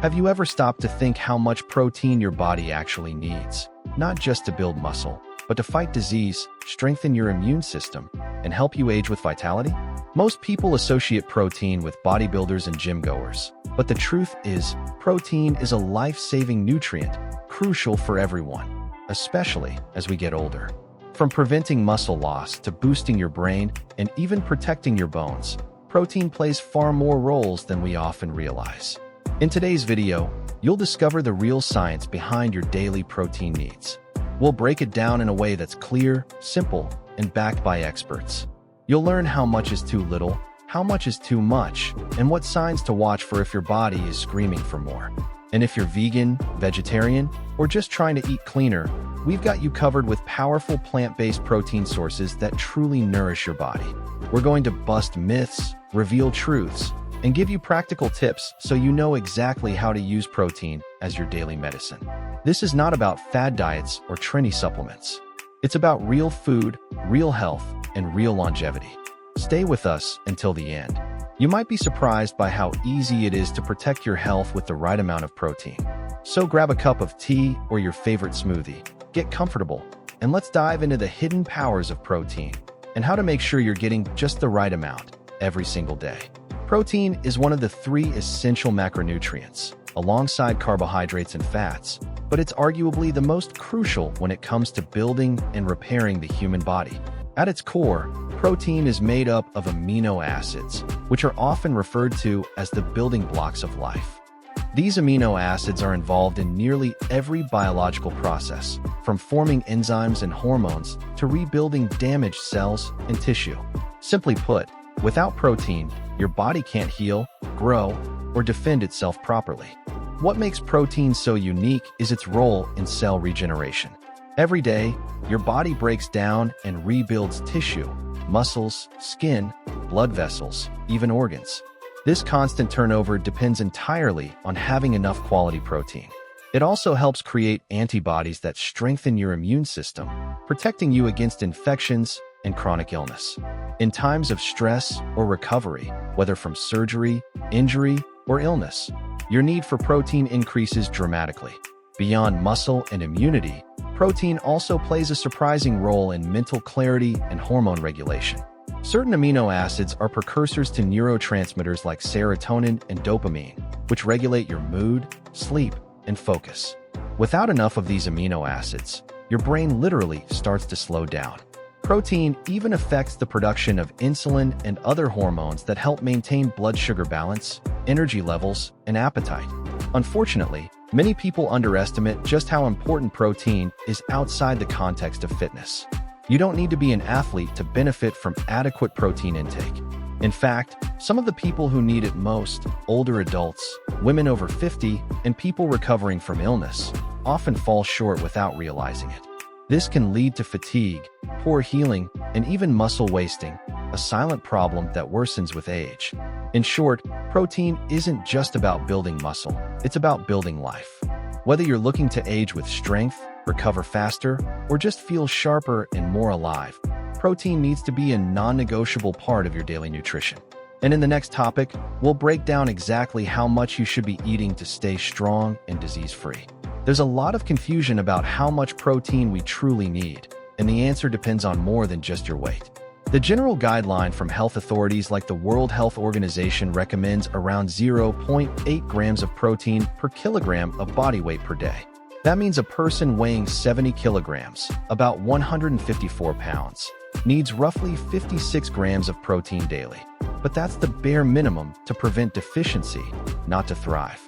Have you ever stopped to think how much protein your body actually needs? Not just to build muscle, but to fight disease, strengthen your immune system, and help you age with vitality? Most people associate protein with bodybuilders and gym goers. But the truth is, protein is a life-saving nutrient, crucial for everyone, especially as we get older. From preventing muscle loss to boosting your brain and even protecting your bones, protein plays far more roles than we often realize. In today's video, you'll discover the real science behind your daily protein needs. We'll break it down in a way that's clear, simple, and backed by experts. You'll learn how much is too little, how much is too much, and what signs to watch for if your body is screaming for more. And if you're vegan, vegetarian, or just trying to eat cleaner, we've got you covered with powerful plant-based protein sources that truly nourish your body. We're going to bust myths, reveal truths, and give you practical tips so you know exactly how to use protein as your daily medicine. This is not about fad diets or trendy supplements. It's about real food, real health, and real longevity. Stay with us until the end. You might be surprised by how easy it is to protect your health with the right amount of protein. So grab a cup of tea or your favorite smoothie, get comfortable, and let's dive into the hidden powers of protein and how to make sure you're getting just the right amount every single day. Protein is one of the 3 essential macronutrients, alongside carbohydrates and fats, but it's arguably the most crucial when it comes to building and repairing the human body. At its core, protein is made up of amino acids, which are often referred to as the building blocks of life. These amino acids are involved in nearly every biological process, from forming enzymes and hormones to rebuilding damaged cells and tissue. Simply put, without protein, your body can't heal, grow, or defend itself properly. What makes protein so unique is its role in cell regeneration. Every day, your body breaks down and rebuilds tissue, muscles, skin, blood vessels, even organs. This constant turnover depends entirely on having enough quality protein. It also helps create antibodies that strengthen your immune system, protecting you against infections and chronic illness. In times of stress or recovery, whether from surgery, injury, or illness, your need for protein increases dramatically. Beyond muscle and immunity, protein also plays a surprising role in mental clarity and hormone regulation. Certain amino acids are precursors to neurotransmitters like serotonin and dopamine, which regulate your mood, sleep, and focus. Without enough of these amino acids, your brain literally starts to slow down. Protein even affects the production of insulin and other hormones that help maintain blood sugar balance, energy levels, and appetite. Unfortunately, many people underestimate just how important protein is outside the context of fitness. You don't need to be an athlete to benefit from adequate protein intake. In fact, some of the people who need it most, older adults, women over 50, and people recovering from illness, often fall short without realizing it. This can lead to fatigue, poor healing, and even muscle wasting, a silent problem that worsens with age. In short, protein isn't just about building muscle, it's about building life. Whether you're looking to age with strength, recover faster, or just feel sharper and more alive, protein needs to be a non-negotiable part of your daily nutrition. And in the next topic, we'll break down exactly how much you should be eating to stay strong and disease-free. There's a lot of confusion about how much protein we truly need, and the answer depends on more than just your weight. The general guideline from health authorities like the World Health Organization recommends around 0.8 grams of protein per kilogram of body weight per day. That means a person weighing 70 kilograms, about 154 pounds, needs roughly 56 grams of protein daily. But that's the bare minimum to prevent deficiency, not to thrive.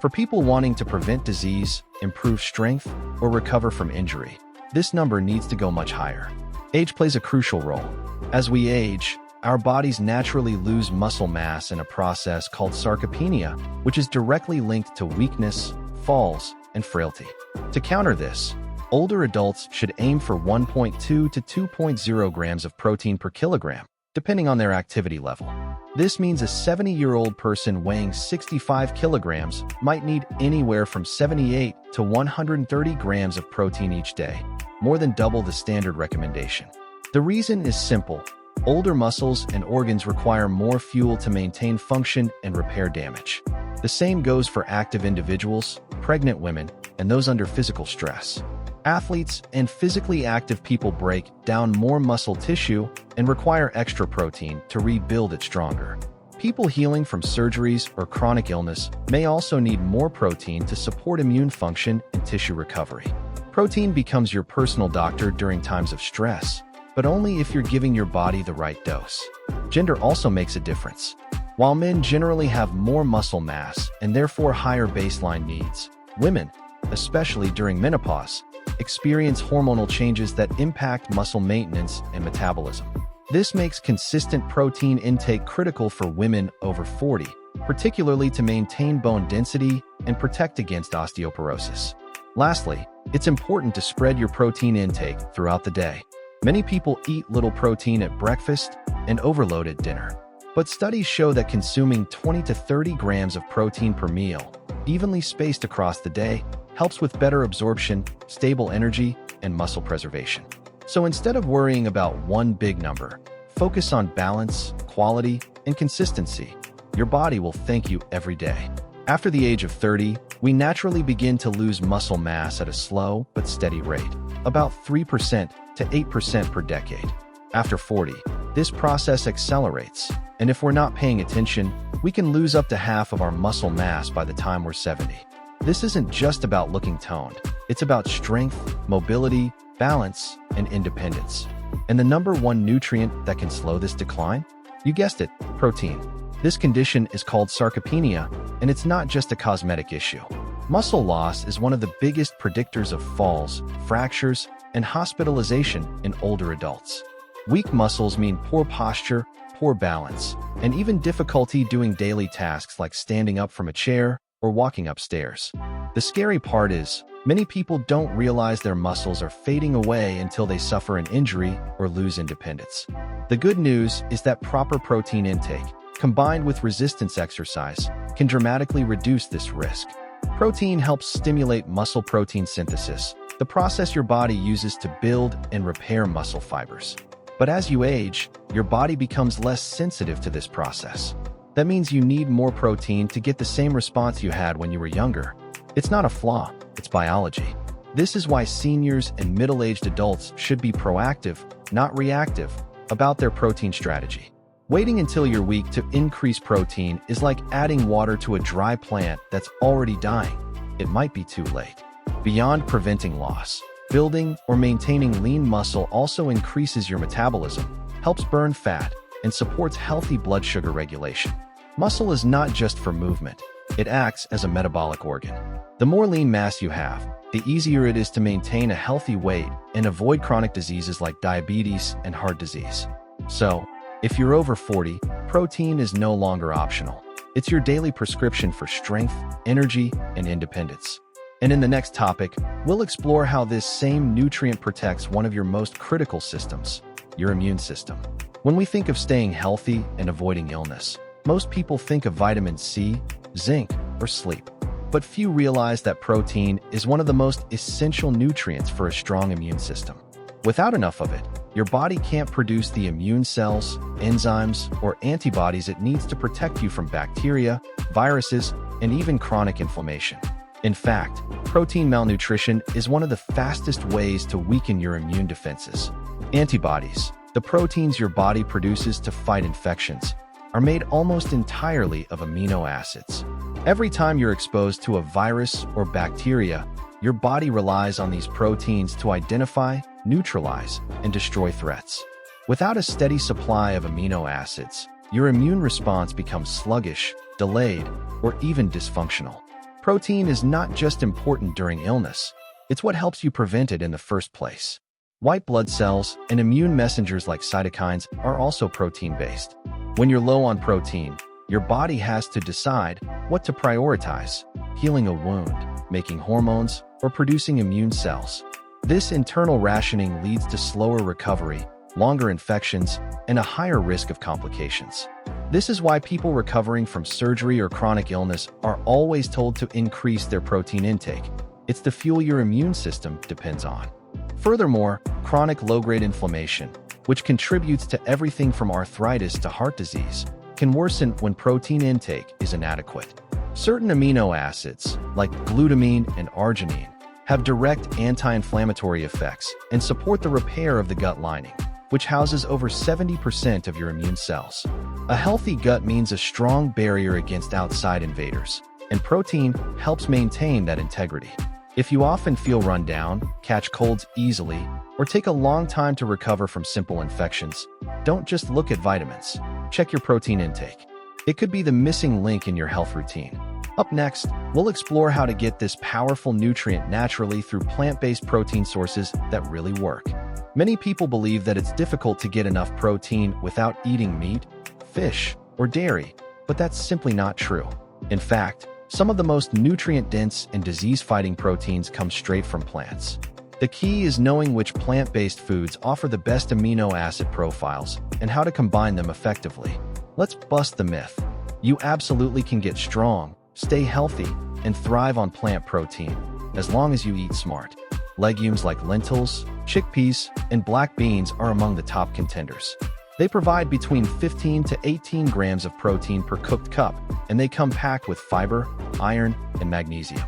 For people wanting to prevent disease, improve strength, or recover from injury, this number needs to go much higher. Age plays a crucial role. As we age, our bodies naturally lose muscle mass in a process called sarcopenia, which is directly linked to weakness, falls, and frailty. To counter this, older adults should aim for 1.2 to 2.0 grams of protein per kilogram, depending on their activity level. This means a 70-year-old person weighing 65 kilograms might need anywhere from 78 to 130 grams of protein each day, more than double the standard recommendation. The reason is simple. Older muscles and organs require more fuel to maintain function and repair damage. The same goes for active individuals, pregnant women, and those under physical stress. Athletes and physically active people break down more muscle tissue and require extra protein to rebuild it stronger. People healing from surgeries or chronic illness may also need more protein to support immune function and tissue recovery. Protein becomes your personal doctor during times of stress, but only if you're giving your body the right dose. Gender also makes a difference. While men generally have more muscle mass and therefore higher baseline needs, women, especially during menopause, experience hormonal changes that impact muscle maintenance and metabolism. This makes consistent protein intake critical for women over 40, particularly to maintain bone density and protect against osteoporosis. Lastly, it's important to spread your protein intake throughout the day. Many people eat little protein at breakfast and overload at dinner. But studies show that consuming 20 to 30 grams of protein per meal, evenly spaced across the day, helps with better absorption, stable energy, and muscle preservation. So instead of worrying about one big number, focus on balance, quality, and consistency. Your body will thank you every day. After the age of 30, we naturally begin to lose muscle mass at a slow but steady rate, about 3% to 8% per decade. After 40, this process accelerates, and if we're not paying attention, we can lose up to half of our muscle mass by the time we're 70. This isn't just about looking toned. It's about strength, mobility, balance, and independence. And the number one nutrient that can slow this decline? You guessed it, protein. This condition is called sarcopenia, and it's not just a cosmetic issue. Muscle loss is one of the biggest predictors of falls, fractures, and hospitalization in older adults. Weak muscles mean poor posture, poor balance, and even difficulty doing daily tasks like standing up from a chair or walking upstairs. The scary part is, many people don't realize their muscles are fading away until they suffer an injury or lose independence. The good news is that proper protein intake, combined with resistance exercise, can dramatically reduce this risk. Protein helps stimulate muscle protein synthesis, the process your body uses to build and repair muscle fibers. But as you age, your body becomes less sensitive to this process. That means you need more protein to get the same response you had when you were younger. It's not a flaw, it's biology. This is why seniors and middle-aged adults should be proactive, not reactive, about their protein strategy. Waiting until you're weak to increase protein is like adding water to a dry plant that's already dying. It might be too late. Beyond preventing loss, building or maintaining lean muscle also increases your metabolism, helps burn fat, and supports healthy blood sugar regulation. Muscle is not just for movement. It acts as a metabolic organ. The more lean mass you have, the easier it is to maintain a healthy weight and avoid chronic diseases like diabetes and heart disease. So, if you're over 40, protein is no longer optional. It's your daily prescription for strength, energy, and independence. And in the next topic, we'll explore how this same nutrient protects one of your most critical systems, your immune system. When we think of staying healthy and avoiding illness, most people think of vitamin C, zinc, or sleep. But few realize that protein is one of the most essential nutrients for a strong immune system. Without enough of it, your body can't produce the immune cells, enzymes, or antibodies it needs to protect you from bacteria, viruses, and even chronic inflammation. In fact, protein malnutrition is one of the fastest ways to weaken your immune defenses. Antibodies, the proteins your body produces to fight infections, are made almost entirely of amino acids. Every time you're exposed to a virus or bacteria, your body relies on these proteins to identify, neutralize, and destroy threats. Without a steady supply of amino acids, your immune response becomes sluggish, delayed, or even dysfunctional. Protein is not just important during illness, it's what helps you prevent it in the first place. White blood cells and immune messengers like cytokines are also protein-based. When you're low on protein, your body has to decide what to prioritize: healing a wound, making hormones, or producing immune cells. This internal rationing leads to slower recovery, longer infections, and a higher risk of complications. This is why people recovering from surgery or chronic illness are always told to increase their protein intake. It's the fuel your immune system depends on. Furthermore, chronic low-grade inflammation, which contributes to everything from arthritis to heart disease, can worsen when protein intake is inadequate. Certain amino acids, like glutamine and arginine, have direct anti-inflammatory effects and support the repair of the gut lining, which houses over 70% of your immune cells. A healthy gut means a strong barrier against outside invaders, and protein helps maintain that integrity. If you often feel run down, catch colds easily, or take a long time to recover from simple infections, don't just look at vitamins. Check your protein intake. It could be the missing link in your health routine. Up next, we'll explore how to get this powerful nutrient naturally through plant-based protein sources that really work. Many people believe that it's difficult to get enough protein without eating meat, fish, or dairy, but that's simply not true. In fact, some of the most nutrient-dense and disease-fighting proteins come straight from plants. The key is knowing which plant-based foods offer the best amino acid profiles and how to combine them effectively. Let's bust the myth. You absolutely can get strong, stay healthy, and thrive on plant protein, as long as you eat smart. Legumes like lentils, chickpeas, and black beans are among the top contenders. They provide between 15 to 18 grams of protein per cooked cup, and they come packed with fiber, iron, and magnesium.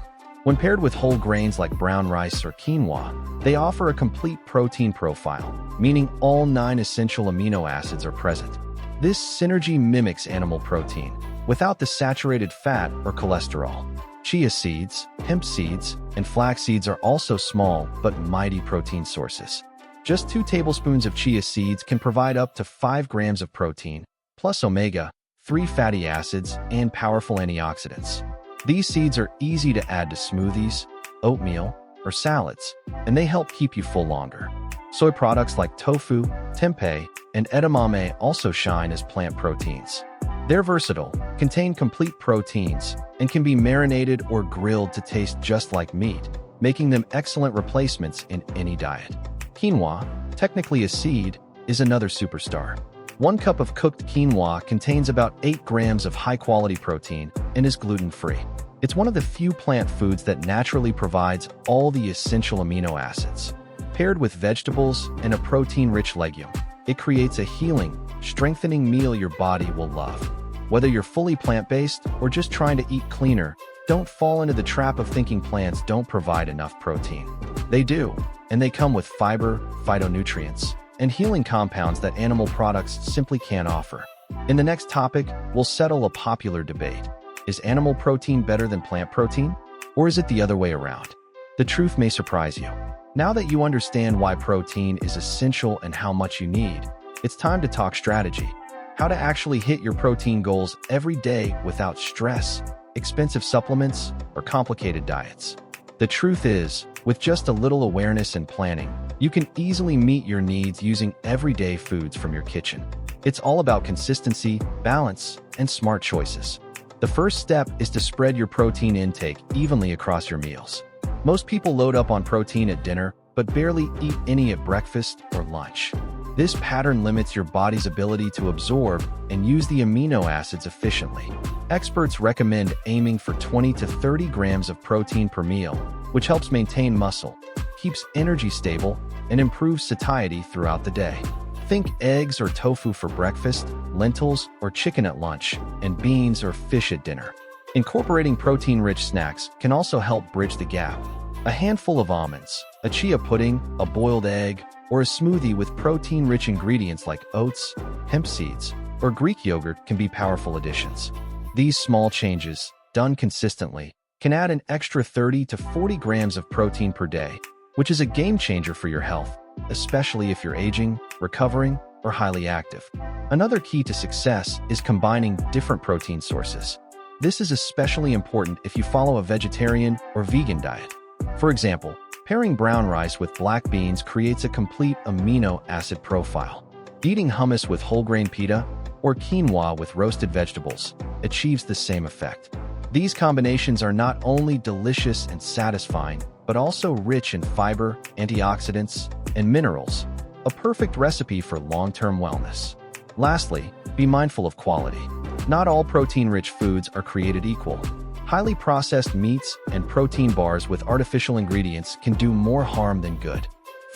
When paired with whole grains like brown rice or quinoa, they offer a complete protein profile, meaning all 9 essential amino acids are present. This synergy mimics animal protein, without the saturated fat or cholesterol. Chia seeds, hemp seeds, and flax seeds are also small but mighty protein sources. Just 2 tablespoons of chia seeds can provide up to 5 grams of protein, plus omega-3 fatty acids and powerful antioxidants. These seeds are easy to add to smoothies, oatmeal, or salads, and they help keep you full longer. Soy products like tofu, tempeh, and edamame also shine as plant proteins. They're versatile, contain complete proteins, and can be marinated or grilled to taste just like meat, making them excellent replacements in any diet. Quinoa, technically a seed, is another superstar. 1 cup of cooked quinoa contains about 8 grams of high-quality protein and is gluten-free. It's one of the few plant foods that naturally provides all the essential amino acids. Paired with vegetables and a protein-rich legume, it creates a healing, strengthening meal your body will love. Whether you're fully plant-based or just trying to eat cleaner, don't fall into the trap of thinking plants don't provide enough protein. They do, and they come with fiber, phytonutrients, and healing compounds that animal products simply can't offer. In the next topic, we'll settle a popular debate. Is animal protein better than plant protein? Or is it the other way around? The truth may surprise you. Now that you understand why protein is essential and how much you need, it's time to talk strategy. How to actually hit your protein goals every day without stress, expensive supplements, or complicated diets. The truth is, with just a little awareness and planning, you can easily meet your needs using everyday foods from your kitchen. It's all about consistency, balance, and smart choices. The first step is to spread your protein intake evenly across your meals. Most people load up on protein at dinner, but barely eat any at breakfast or lunch. This pattern limits your body's ability to absorb and use the amino acids efficiently. Experts recommend aiming for 20 to 30 grams of protein per meal, which helps maintain muscle, keeps energy stable, and improves satiety throughout the day. Think eggs or tofu for breakfast, lentils or chicken at lunch, and beans or fish at dinner. Incorporating protein-rich snacks can also help bridge the gap. A handful of almonds, a chia pudding, a boiled egg, or a smoothie with protein-rich ingredients like oats, hemp seeds, or Greek yogurt can be powerful additions. These small changes, done consistently, can add an extra 30 to 40 grams of protein per day, which is a game changer for your health, especially if you're aging, recovering, or highly active. Another key to success is combining different protein sources. This is especially important if you follow a vegetarian or vegan diet. For example, pairing brown rice with black beans creates a complete amino acid profile. Eating hummus with whole grain pita or quinoa with roasted vegetables achieves the same effect. These combinations are not only delicious and satisfying, but also rich in fiber, antioxidants, and minerals, a perfect recipe for long-term wellness. Lastly, be mindful of quality. Not all protein-rich foods are created equal. Highly processed meats and protein bars with artificial ingredients can do more harm than good.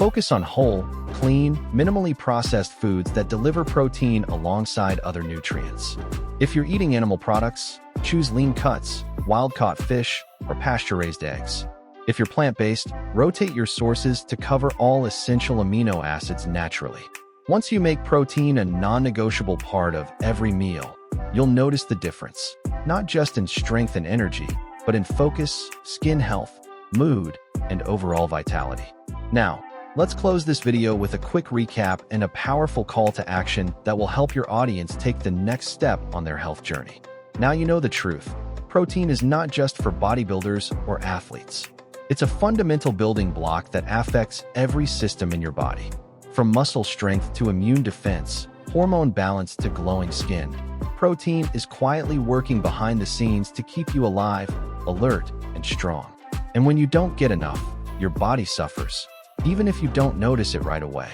Focus on whole, clean, minimally processed foods that deliver protein alongside other nutrients. If you're eating animal products, choose lean cuts, wild-caught fish, or pasture-raised eggs. If you're plant-based, rotate your sources to cover all essential amino acids naturally. Once you make protein a non-negotiable part of every meal, you'll notice the difference, not just in strength and energy, but in focus, skin health, mood, and overall vitality. Now, let's close this video with a quick recap and a powerful call to action that will help your audience take the next step on their health journey. Now you know the truth. Protein is not just for bodybuilders or athletes. It's a fundamental building block that affects every system in your body. From muscle strength to immune defense, hormone balance to glowing skin, protein is quietly working behind the scenes to keep you alive, alert, and strong. And when you don't get enough, your body suffers, even if you don't notice it right away.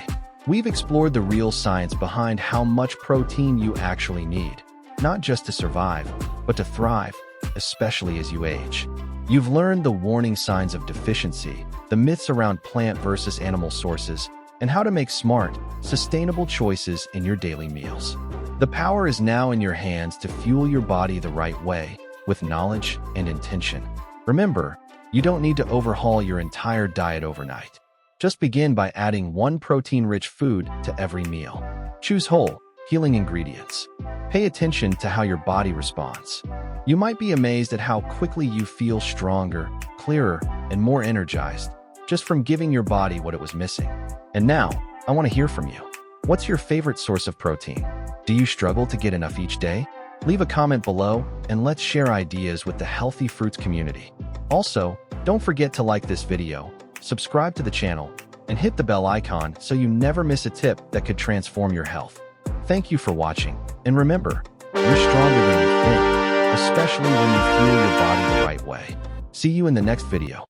We've explored the real science behind how much protein you actually need, not just to survive, but to thrive, especially as you age. You've learned the warning signs of deficiency, the myths around plant versus animal sources, and how to make smart, sustainable choices in your daily meals. The power is now in your hands to fuel your body the right way, with knowledge and intention. Remember, you don't need to overhaul your entire diet overnight. Just begin by adding one protein-rich food to every meal. Choose whole, healing ingredients. Pay attention to how your body responds. You might be amazed at how quickly you feel stronger, clearer, and more energized, just from giving your body what it was missing. And now, I want to hear from you. What's your favorite source of protein? Do you struggle to get enough each day? Leave a comment below, and let's share ideas with the Healthy Fruits community. Also, don't forget to like this video, subscribe to the channel, and hit the bell icon so you never miss a tip that could transform your health. Thank you for watching, and remember, you're stronger than you think, especially when you fuel your body the right way. See you in the next video.